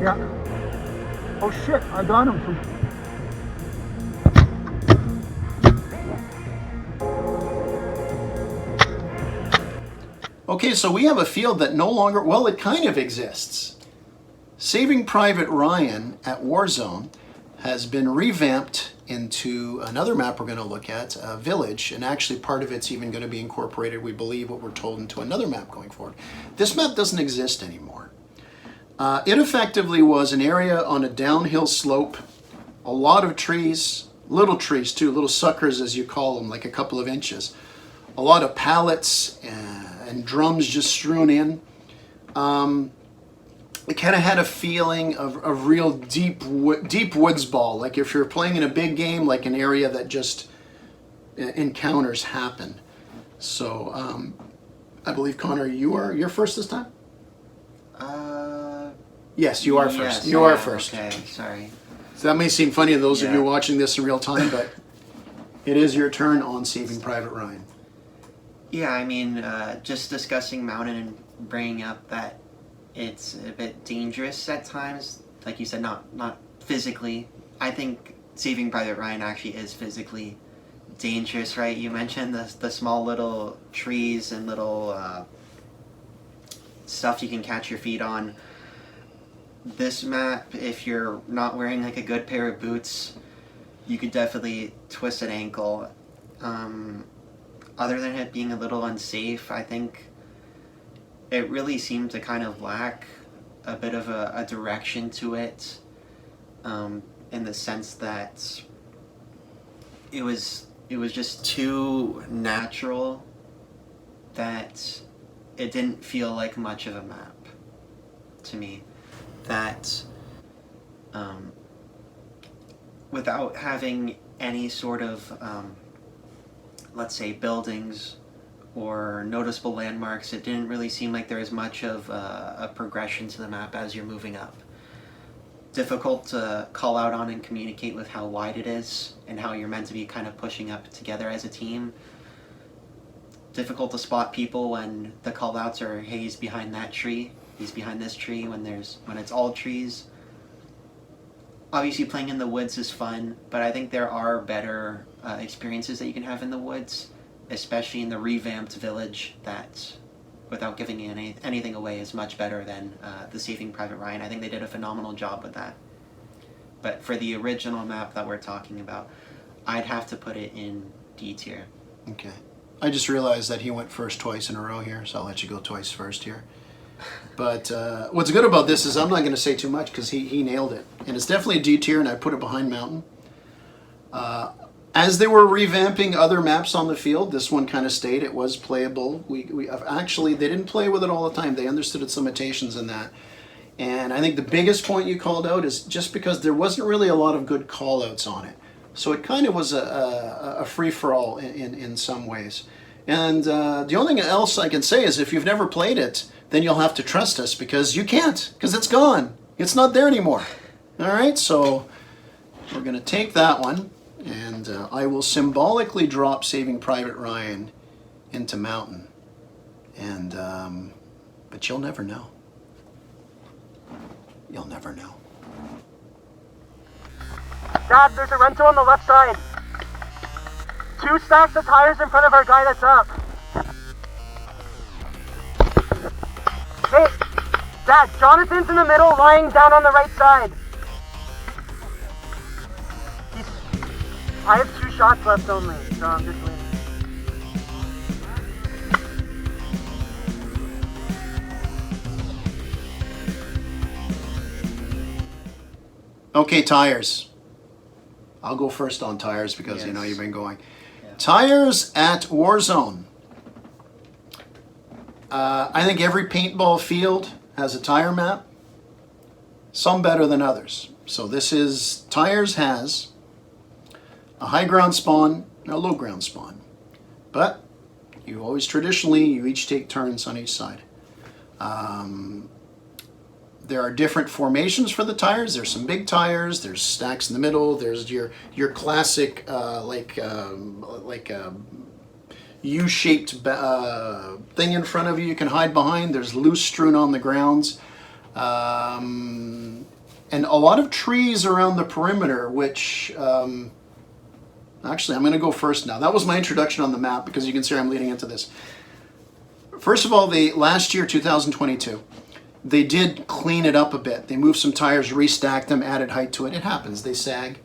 Yeah. Oh shit, I got him from... Okay, so we have a field that no longer, well, it kind of exists. Saving Private Ryan at Warzone has been revamped into another map we're going to look at, Village, and actually part of it's even going to be incorporated, we believe, what we're told, into another map going forward. This map doesn't exist anymore. It effectively was an area on a downhill slope, a lot of trees, little trees too, little suckers as you call them, like a couple of inches, a lot of pallets and drums just strewn in. It kind of had a feeling of real deep woods ball, like if you're playing in a big game, like an area that just encounters happen. So I believe, Connor, you're first this time? Yes, you are first. Yes, you are first. Okay, sorry. So that may seem funny to those of you watching this in real time, but it is your turn on Saving Private Ryan. Yeah, I mean, just discussing Mountain and bringing up that it's a bit dangerous at times. Like you said, not physically. I think Saving Private Ryan actually is physically dangerous, right? You mentioned the small little trees and little stuff you can catch your feet on. This map, if you're not wearing like a good pair of boots, you could definitely twist an ankle. Other than it being a little unsafe, I think it really seemed to kind of lack a bit of a direction to it, in the sense that it was just too natural that it didn't feel like much of a map to me. That without having any sort of let's say buildings or noticeable landmarks, it didn't really seem like there was much of a progression to the map as you're moving up. Difficult to call out on and communicate with how wide it is and how you're meant to be kind of pushing up together as a team. Difficult to spot people when the call outs are, hey, he's behind that tree, he's behind this tree, when it's all trees. Obviously playing in the woods is fun, but I think there are better experiences that you can have in the woods, especially in the revamped Village, that, without giving anything away, is much better than the Saving Private Ryan. I think they did a phenomenal job with that. But for the original map that we're talking about, I'd have to put it in D tier. Okay. I just realized that he went first twice in a row here, so I'll let you go twice first here. But what's good about this is I'm not going to say too much because he nailed it. And it's definitely a D tier, and I put it behind Mountain. As they were revamping other maps on the field, this one kind of stayed. It was playable. We actually, they didn't play with it all the time. They understood its limitations in that. And I think the biggest point you called out is just because there wasn't really a lot of good call outs on it. So it kind of was a free-for-all in some ways. And the only thing else I can say is if you've never played it, then you'll have to trust us because you can't, because it's gone. It's not there anymore. All right, so we're going to take that one, and I will symbolically drop Saving Private Ryan into Mountain. And but you'll never know. You'll never know. Dad, there's a rental on the left side. 2 stacks of tires in front of our guy that's up. Hey, Dad, Jonathan's in the middle, lying down on the right side. I have 2 shots left only, so I'm just waiting. Okay, tires. I'll go first on tires because you know Yes. you've been going. Yeah. Tires at Warzone. I think every paintball field has a tire map. Some better than others. So this is, tires has a high ground spawn and a low ground spawn. But you always traditionally, you each take turns on each side. There are different formations for the tires. There's some big tires. There's stacks in the middle. There's your classic U-shaped thing in front of you can hide behind. There's loose strewn on the grounds, and a lot of trees around the perimeter. Which actually, I'm going to go first now. That was my introduction on the map because you can see I'm leading into this. First of all, last year, 2022. They did clean it up a bit. They moved some tires, restacked them, added height to it. It happens. They sag.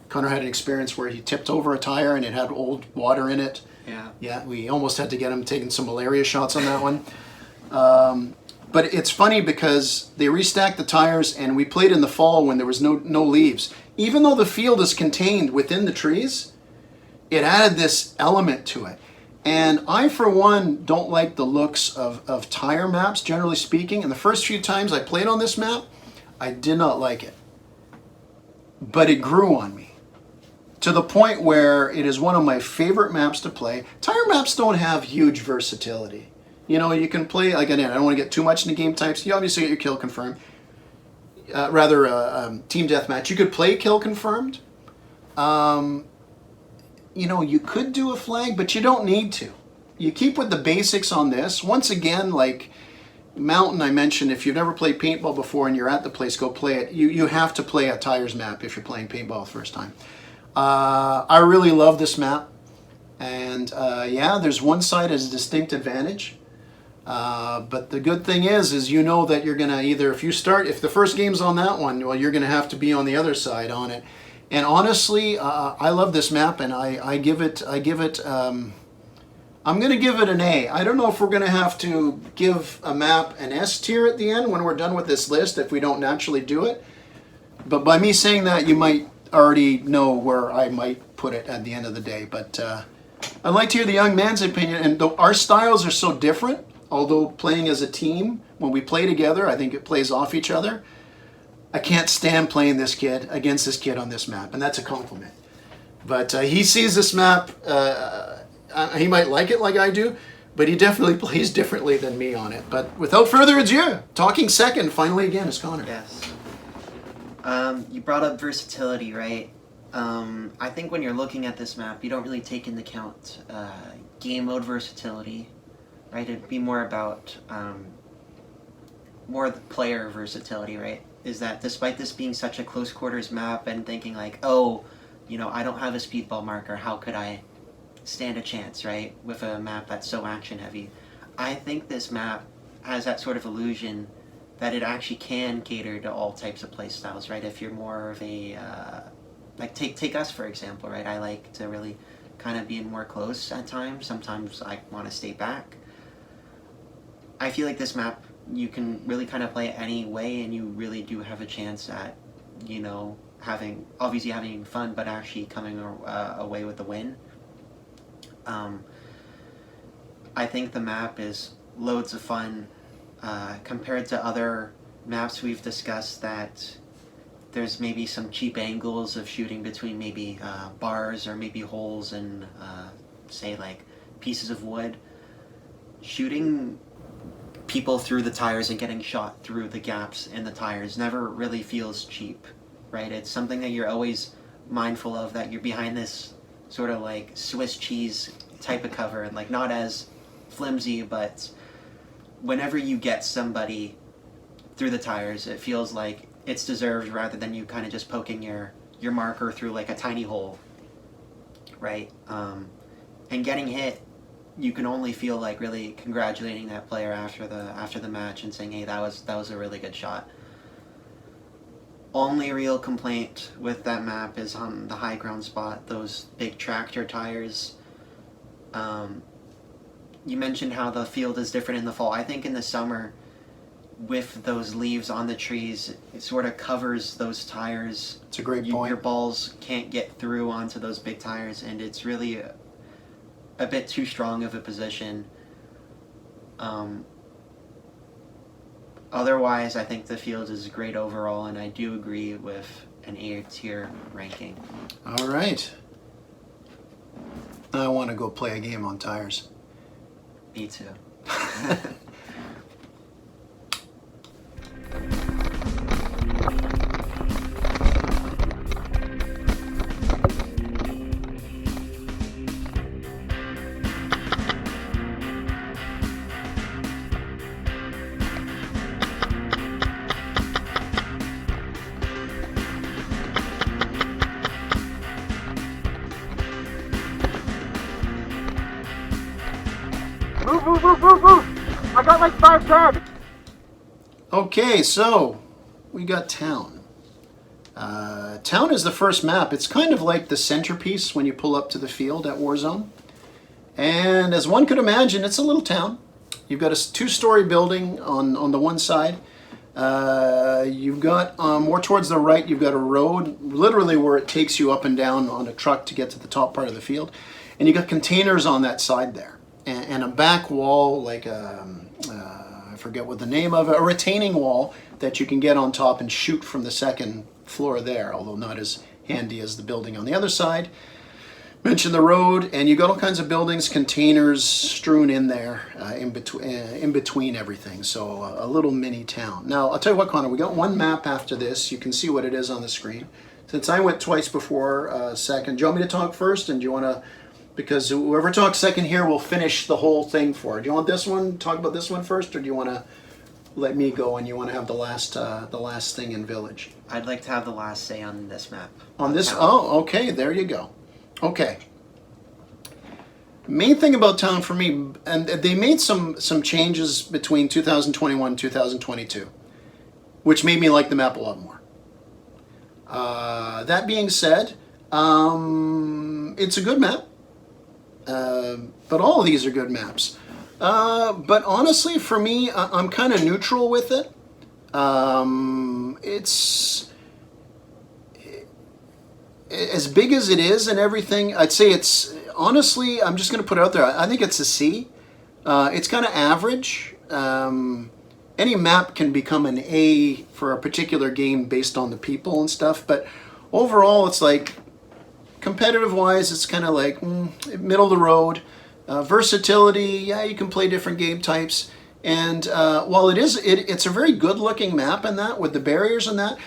Connor had an experience where he tipped over a tire and it had old water in it. Yeah. Yeah, we almost had to get him taking some malaria shots on that one. But it's funny because they restacked the tires and we played in the fall when there was no leaves. Even though the field is contained within the trees, it added this element to it. And I, for one, don't like the looks of tire maps, generally speaking. And the first few times I played on this map, I did not like it. But it grew on me to the point where it is one of my favorite maps to play. Tire maps don't have huge versatility. You know, you can play, like, again, I don't want to get too much into game types. You obviously get your kill confirmed. Team deathmatch. You could play kill confirmed. You know, you could do a flag, but you don't need to. You keep with the basics on this. Once again, like Mountain, I mentioned, if you've never played paintball before and you're at the place, go play it. You have to play a tires map if you're playing paintball the first time. I really love this map. And yeah, there's one side as a distinct advantage. But the good thing is you know that you're going to either, if the first game's on that one, well, you're going to have to be on the other side on it. And honestly, I love this map, and I'm going to give it an A. I don't know if we're going to have to give a map an S tier at the end when we're done with this list if we don't naturally do it. But by me saying that, you might already know where I might put it at the end of the day. But I'd like to hear the young man's opinion. And though our styles are so different, although playing as a team, when we play together, I think it plays off each other. I can't stand playing this kid against this kid on this map, and that's a compliment. But he sees this map, he might like it like I do, but he definitely plays differently than me on it. But without further ado, talking second, finally again, is Connor. Yes. You brought up versatility, right? I think when you're looking at this map, you don't really take into account game mode versatility, right? It'd be more about more the player versatility, right? Is that despite this being such a close quarters map and thinking like, oh, you know, I don't have a speedball marker, how could I stand a chance, right? With a map that's so action heavy. I think this map has that sort of illusion that it actually can cater to all types of play styles, right? If you're more of a, like take us for example, right? I like to really kind of be in more close at times. Sometimes I want to stay back. I feel like this map, you can really kind of play it any way, and you really do have a chance at, you know, having fun, but actually coming away with the win. I think the map is loads of fun compared to other maps we've discussed that there's maybe some cheap angles of shooting between maybe bars or maybe holes in, say, like pieces of wood. Shooting people through the tires and getting shot through the gaps in the tires never really feels cheap, right? It's something that you're always mindful of, that you're behind this sort of like Swiss cheese type of cover, and like not as flimsy, but whenever you get somebody through the tires, it feels like it's deserved rather than you kind of just poking your marker through like a tiny hole, right? And getting hit, you can only feel like really congratulating that player after the match and saying, hey, that was a really good shot. Only real complaint with that map is on the high ground spot, those big tractor tires. You mentioned how the field is different in the fall. I think in the summer, with those leaves on the trees, it sort of covers those tires. It's a great point. Your balls can't get through onto those big tires, and it's really a bit too strong of a position. Otherwise, I think the field is great overall, and I do agree with an A tier ranking. All right. I want to go play a game on tires. Me too. Move! I got like 5 tabs. Okay, so we got Town. Town is the first map. It's kind of like the centerpiece when you pull up to the field at Warzone. And as one could imagine, it's a little town. You've got a 2-story building on the one side. You've got, more towards the right, you've got a road, literally where it takes you up and down on a truck to get to the top part of the field. And you've got containers on that side there. And a back wall, like I forget what the name of it, a retaining wall that you can get on top and shoot from the second floor there, although not as handy as the building on the other side. Mention the road, and you got all kinds of buildings, containers strewn in there, in between everything. So a little mini town. Now I'll tell you what, Connor, we got one map after this. You can see what it is on the screen. Since I went twice before, second, do you want me to talk first, and do you want to? Because whoever talks second here will finish the whole thing for it. Do you want this one? Talk about this one first, or do you want to let me go and you want to have the last thing in Village? I'd like to have the last say on this map. On this? Oh, okay. There you go. Okay. Main thing about Town for me, and they made some changes between 2021 and 2022, which made me like the map a lot more. That being said, it's a good map. But all of these are good maps. But honestly, for me, I'm kind of neutral with it. It's as big as it is and everything. I'd say it's, honestly, I'm just going to put it out there. I think it's a C. It's kind of average. Any map can become an A for a particular game based on the people and stuff. But overall, it's like, competitive wise, it's kind of like middle of the road. Versatility, yeah, you can play different game types. And while it's a very good looking map in that, with the barriers and that,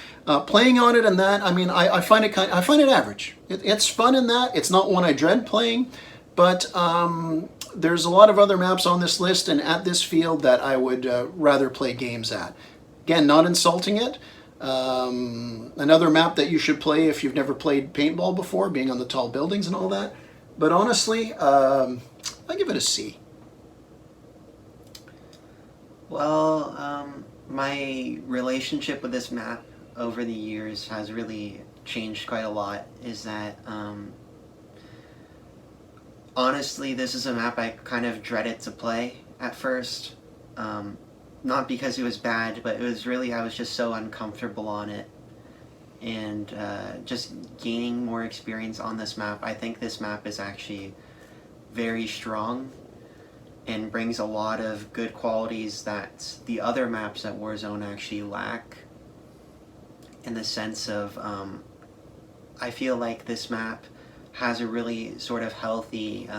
playing on it and that, I mean, I find it average. It's fun in that. It's not one I dread playing, but there's a lot of other maps on this list and at this field that I would rather play games at. Again, not insulting it. Another map that you should play if you've never played Paintball before, being on the tall buildings and all that. But honestly, I give it a C. Well, my relationship with this map over the years has really changed quite a lot. Is that, honestly, this is a map I kind of dreaded to play at first. Not because it was bad, but it was really, I was just so uncomfortable on it. And just gaining more experience on this map, I think this map is actually very strong. and brings a lot of good qualities that the other maps at Warzone actually lack, in the sense of I feel like this map has a really sort of healthy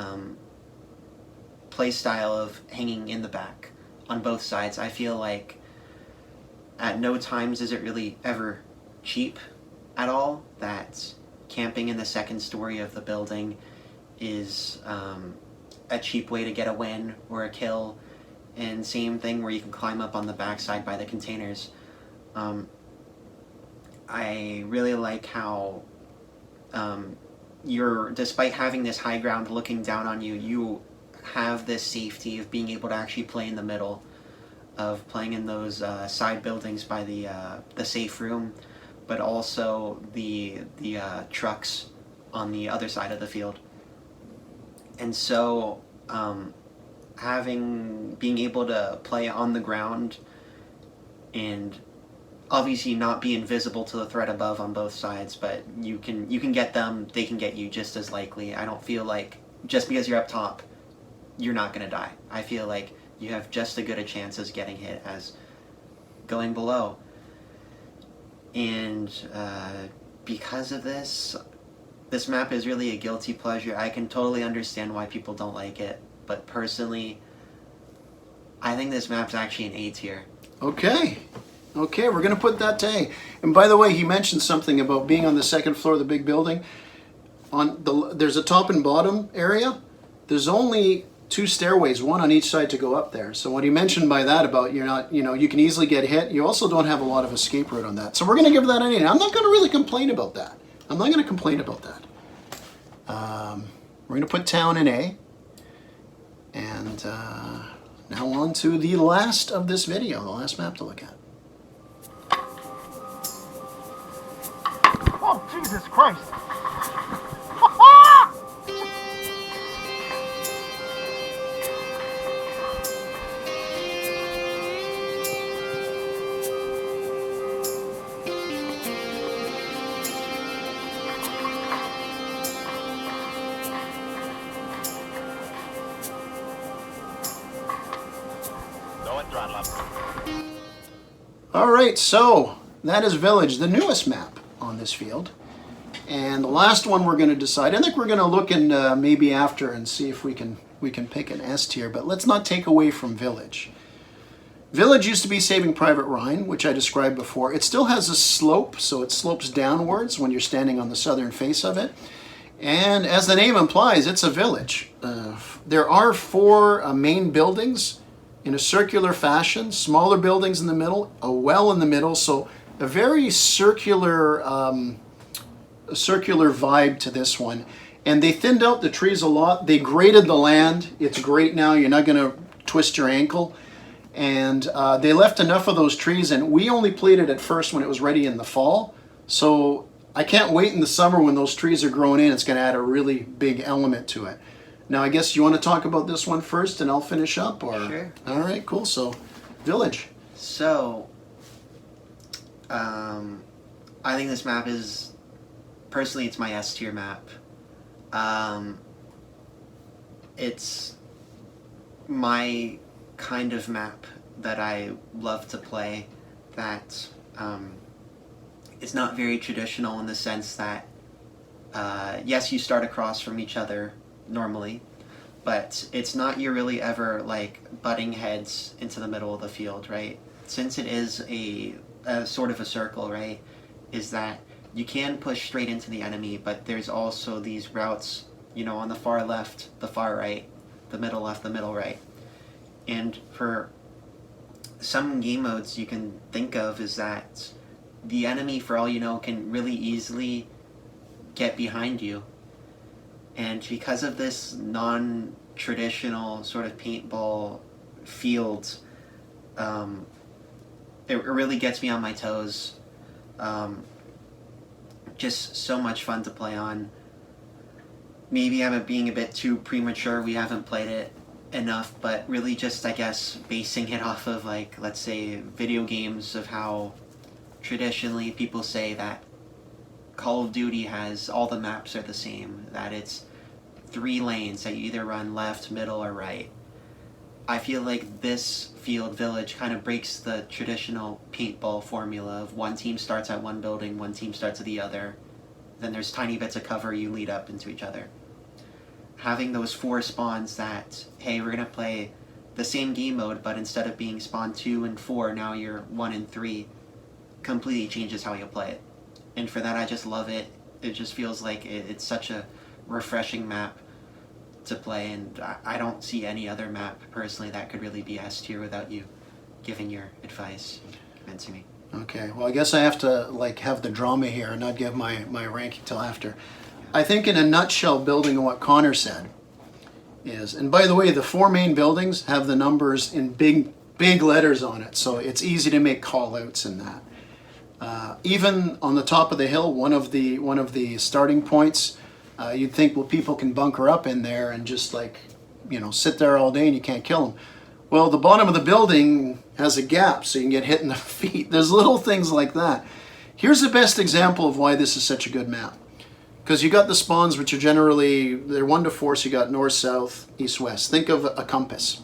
play style of hanging in the back on both sides. I feel like at no times is it really ever cheap at all, that camping in the second story of the building is a cheap way to get a win or a kill, and same thing where you can climb up on the backside by the containers. I really like how despite having this high ground looking down on you, you have this safety of being able to actually play in the middle, of playing in those side buildings by the safe room, but also the trucks on the other side of the field. And so being able to play on the ground and obviously not be invisible to the threat above on both sides, but you can get them, they can get you just as likely. I don't feel like just because you're up top, you're not going to die. I feel like you have just as good a chance as getting hit as going below. And because of this map is really a guilty pleasure. I can totally understand why people don't like it, but personally, I think this map's actually an A tier. Okay. Okay, we're going to put that to A. And by the way, he mentioned something about being on the second floor of the big building. There's a top and bottom area. There's only 2 stairways, one on each side to go up there. So what he mentioned by that about you can easily get hit, you also don't have a lot of escape route on that. So we're going to give that an A. I'm not going to really complain about that. I'm not going to complain about that. We're going to put town in A. And now on to the last of this video, the last map to look at. Oh, Jesus Christ! All right, so that is Village, the newest map on this field. And the last one we're going to decide, I think we're going to look in maybe after and see if we can pick an S tier, but let's not take away from Village. Village used to be Saving Private Ryan, which I described before. It still has a slope, so it slopes downwards when you're standing on the southern face of it. And as the name implies, it's a village. There are 4 main buildings in a circular fashion, smaller buildings in the middle, a well in the middle, so a very circular vibe to this one. And they thinned out the trees a lot. They graded the land. It's great now. You're not going to twist your ankle. And they left enough of those trees, and we only played it at first when it was ready in the fall. So I can't wait in the summer when those trees are growing in. It's going to add a really big element to it. Now, I guess you want to talk about this one first, and I'll finish up, or? Sure. All right, cool. So, Village. So, I think this map is, personally, it's my S tier map. It's my kind of map that I love to play, that it's not very traditional in the sense that, yes, you start across from each other normally, but it's not you're really ever like butting heads into the middle of the field, right? Since it is a sort of a circle, right, is that you can push straight into the enemy, but there's also these routes, on the far left, the far right, the middle left, the middle right. And for some game modes you can think of is that the enemy, for all you know, can really easily get behind you. And because of this non-traditional sort of paintball field, it really gets me on my toes. Just so much fun to play on. Maybe I'm being a bit too premature, we haven't played it enough, but really just, I guess, basing it off of, like, let's say, video games, of how traditionally people say that Call of Duty has, all the maps are the same, that it's 3 lanes that you either run left, middle, or right. I feel like this field village kind of breaks the traditional paintball formula of one team starts at one building, one team starts at the other, then there's tiny bits of cover you lead up into each other. Having those 4 spawns that, hey, we're going to play the same game mode, but instead of being spawn 2 and 4, now you're 1 and 3, completely changes how you play it. And for that, I just love it. It just feels like it's such a refreshing map to play, and I don't see any other map personally that could really be S tier without you giving your advice to me. Okay, well I guess I have to like have the drama here and not give my ranking till after. I think in a nutshell, building on what Connor said is, and by the way, the 4 main buildings have the numbers in big letters on it, so it's easy to make call outs in that. Even on the top of the hill, one of the starting points, you'd think, well, people can bunker up in there and just like, you know, sit there all day and you can't kill them. Well, the bottom of the building has a gap so you can get hit in the feet. There's little things like that. Here's the best example of why this is such a good map. Because you got the spawns, which are generally, they're 1 to 4, so you got north, south, east, west. Think of a compass.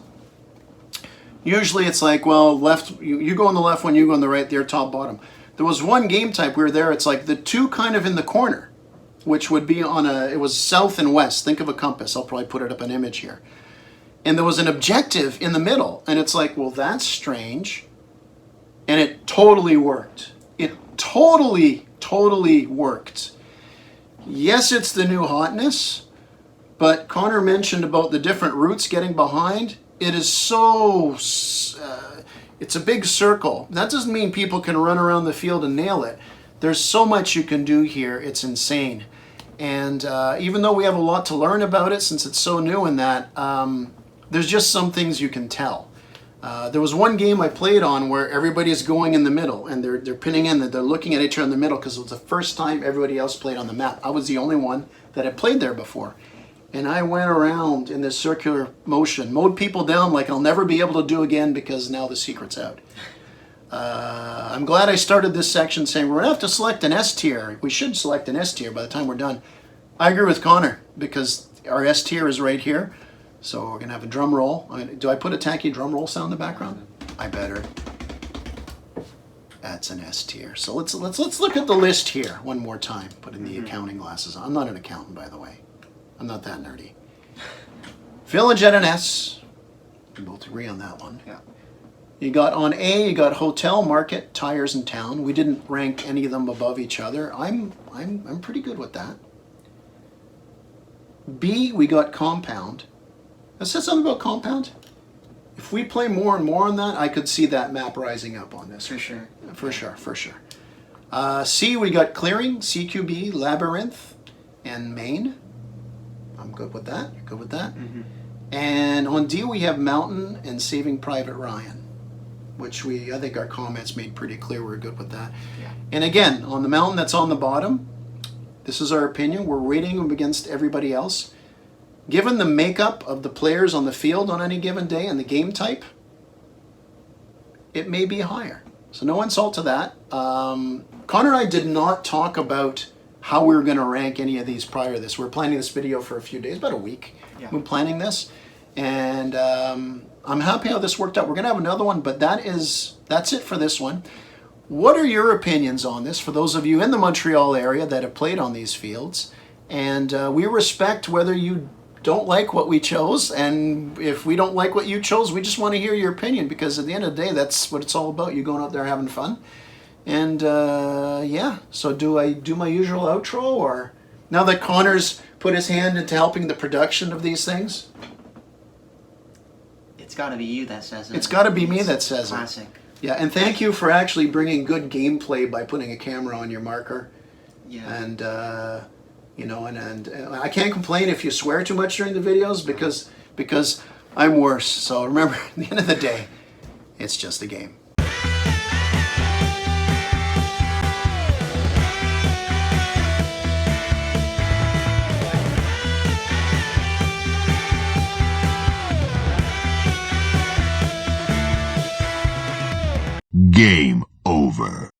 Usually it's like, well, left, you go on the left one, you go on the right, they're top, bottom. There was one game type, we were there, it's like the 2 kind of in the corner, which would be on it was south and west. Think of a compass. I'll probably put it up an image here. And there was an objective in the middle. And it's like, well, that's strange. And it totally worked. It totally worked. Yes, it's the new hotness. But Connor mentioned about the different routes getting behind. It is so... it's a big circle. That doesn't mean people can run around the field and nail it. There's so much you can do here. It's insane. And even though we have a lot to learn about it since it's so new in that, there's just some things you can tell. There was one game I played on where everybody's going in the middle and they're pinning in, they're looking at each other in the middle because it was the first time everybody else played on the map. I was the only one that had played there before. And I went around in this circular motion, mowed people down like I'll never be able to do again because now the secret's out. I'm glad I started this section saying we're going to have to select an S tier. We should select an S tier by the time we're done. I agree with Connor because our S tier is right here. So we're going to have a drum roll. Do I put a tacky drum roll sound in the background? I better. That's an S tier. So let's look at the list here one more time. Putting the accounting glasses on. I'm not an accountant, by the way. I'm not that nerdy. Village at an S. We both agree on that one. Yeah. You got on A, you got hotel, market, tires, and town. We didn't rank any of them above each other. I'm pretty good with that. B, we got compound. I said something about compound. If we play more and more on that, I could see that map rising up on this. For sure. For sure. C, we got clearing, CQB, Labyrinth, and Main. I'm good with that. You're good with that? Mm-hmm. And on D, we have Mountain and Saving Private Ryan, which I think our comments made pretty clear we're good with that. Yeah. And again, on the Mountain that's on the bottom, this is our opinion. We're rating them against everybody else. Given the makeup of the players on the field on any given day and the game type, it may be higher. So no insult to that. Connor and I did not talk about how we were going to rank any of these prior to this. We were planning this video for a few days, about a week. Yeah. We're planning this. And I'm happy how this worked out. We're going to have another one, but that's it for this one. What are your opinions on this for those of you in the Montreal area that have played on these fields? And we respect whether you don't like what we chose, and if we don't like what you chose, we just want to hear your opinion, because at the end of the day, that's what it's all about. You going out there having fun. And yeah, so do I do my usual outro, or now that Connor's put his hand into helping the production of these things? It's got to be you that says it. It's got to be me that says classic. it. Yeah, and thank you for actually bringing good gameplay by putting a camera on your marker. Yeah. And you know, and I can't complain if you swear too much during the videos, because I'm worse. So remember, at the end of the day, it's just a game. Game over.